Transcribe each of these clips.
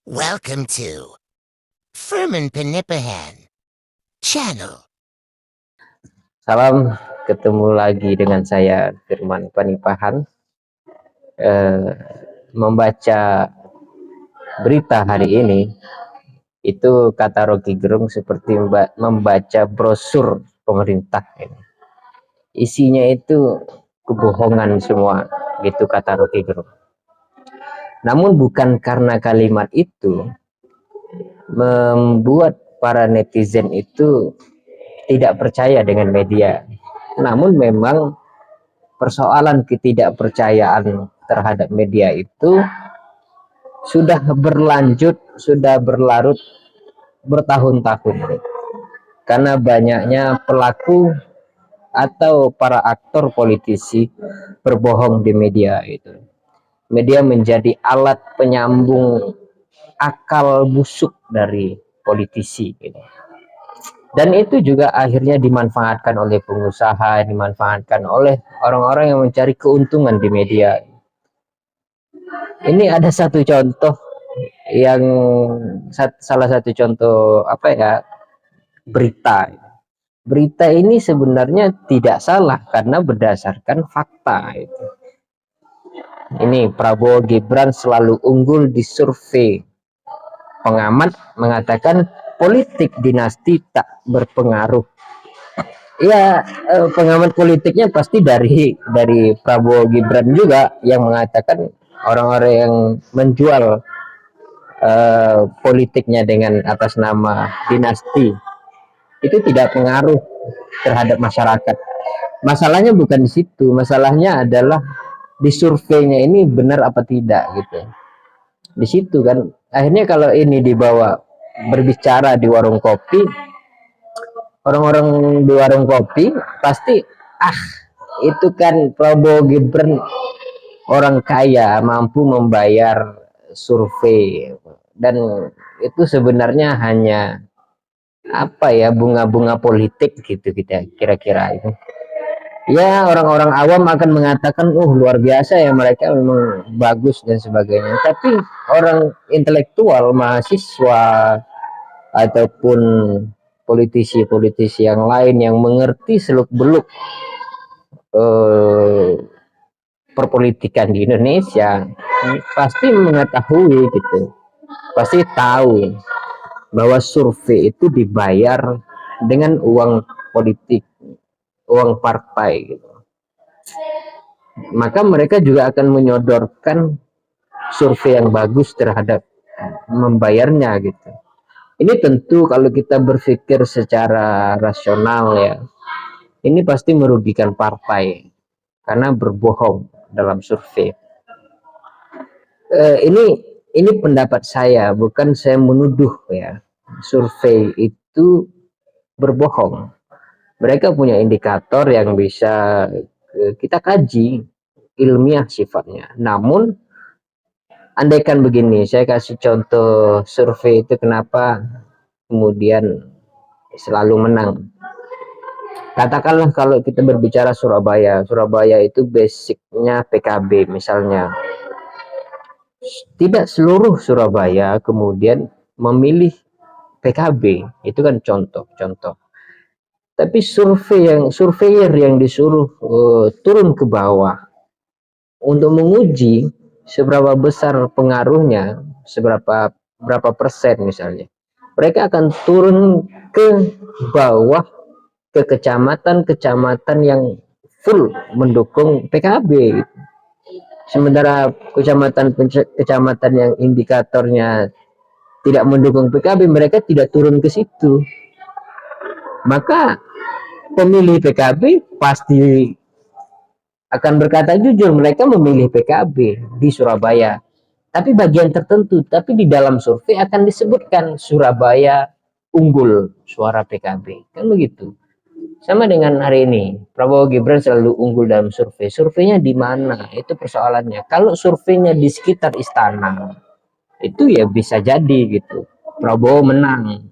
Welcome to Firman Panipahan Channel. Salam, ketemu lagi dengan saya Firman Panipahan. Membaca berita hari ini itu kata Rocky Gerung seperti membaca brosur pemerintah ini. Isinya itu kebohongan semua, gitu kata Rocky Gerung. Namun bukan karena kalimat itu membuat para netizen itu tidak percaya dengan media. Namun memang persoalan ketidakpercayaan terhadap media itu sudah berlanjut, sudah berlarut bertahun-tahun karena banyaknya pelaku atau para aktor politisi berbohong di media itu. Media menjadi alat penyambung akal busuk dari politisi gitu. Dan itu juga akhirnya dimanfaatkan oleh pengusaha, dimanfaatkan oleh orang-orang yang mencari keuntungan di media. Ini ada satu contoh yang salah satu contoh berita. Berita ini sebenarnya tidak salah karena berdasarkan fakta itu. Ini Prabowo Gibran selalu unggul di survei. Pengamat mengatakan politik dinasti tak berpengaruh. Ya, pengamat politiknya pasti dari Prabowo Gibran juga yang mengatakan orang-orang yang menjual politiknya dengan atas nama dinasti itu tidak pengaruh terhadap masyarakat. Masalahnya bukan di situ, masalahnya adalah di surveinya ini benar apa tidak gitu. Di situ kan akhirnya kalau ini dibawa berbicara di warung kopi, orang-orang di warung kopi pasti itu kan Prabowo Gibran orang kaya mampu membayar survei, dan itu sebenarnya hanya bunga-bunga politik gitu kita kira-kira itu. Ya, orang-orang awam akan mengatakan luar biasa ya, mereka memang bagus dan sebagainya. Tapi orang intelektual, mahasiswa ataupun politisi-politisi yang lain yang mengerti seluk-beluk perpolitikan di Indonesia pasti mengetahui gitu, pasti tahu bahwa survei itu dibayar dengan uang politik, uang partai gitu. Maka mereka juga akan menyodorkan survei yang bagus terhadap membayarnya gitu. Ini tentu kalau kita berpikir secara rasional ya, ini pasti merugikan partai karena berbohong dalam survei. Ini pendapat saya, bukan saya menuduh ya. Survei itu berbohong. Mereka punya indikator yang bisa kita kaji, ilmiah sifatnya. Namun andaikan begini, saya kasih contoh survei itu kenapa kemudian selalu menang. Katakanlah kalau kita berbicara Surabaya itu basicnya PKB misalnya. Tidak seluruh Surabaya kemudian memilih PKB, itu kan contoh. Tapi surveyor yang disuruh turun ke bawah untuk menguji seberapa besar pengaruhnya, berapa persen misalnya. Mereka akan turun ke bawah ke kecamatan yang full mendukung PKB. Sementara kecamatan yang indikatornya tidak mendukung PKB, mereka tidak turun ke situ. Maka pemilih PKB pasti akan berkata jujur, mereka memilih PKB di Surabaya. Tapi bagian tertentu, tapi di dalam survei akan disebutkan Surabaya unggul suara PKB. Kan begitu. Sama dengan hari ini, Prabowo Gibran selalu unggul dalam survei. Surveinya di mana? Itu persoalannya. Kalau surveinya di sekitar istana, itu ya bisa jadi gitu. Prabowo menang.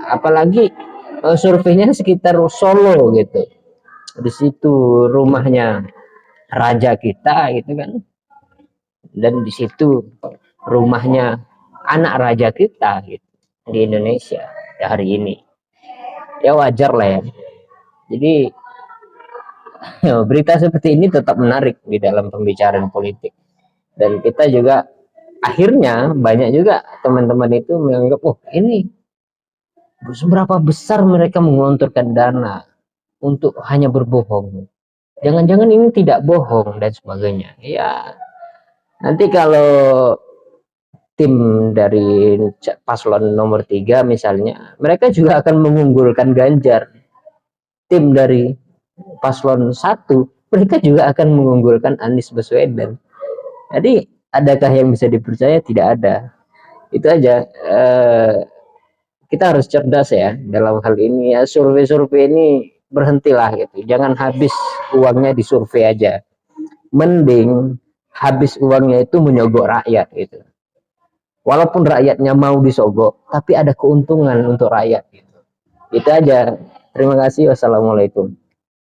Apalagi surveinya sekitar Solo gitu. Di situ rumahnya raja kita gitu kan. Dan di situ rumahnya anak raja kita gitu, di Indonesia ya hari ini. Ya wajar lah ya. Jadi berita seperti ini tetap menarik di dalam pembicaraan politik. Dan kita juga akhirnya banyak juga teman-teman itu menganggap, oh ini seberapa besar mereka menggelontorkan dana untuk hanya berbohong. Jangan-jangan ini tidak bohong dan sebagainya. Ya, nanti kalau tim dari paslon nomor 3 misalnya, mereka juga akan mengunggulkan Ganjar. Tim dari paslon 1, mereka juga akan mengunggulkan Anies Baswedan. Jadi, adakah yang bisa dipercaya? Tidak ada. Itu aja. Kita harus cerdas ya dalam hal ini ya. Survei-survei ini berhentilah gitu. Jangan habis uangnya di survei aja. Mending habis uangnya itu menyogok rakyat gitu. Walaupun rakyatnya mau disogok, tapi ada keuntungan untuk rakyat gitu. Itu aja. Terima kasih. Wassalamualaikum.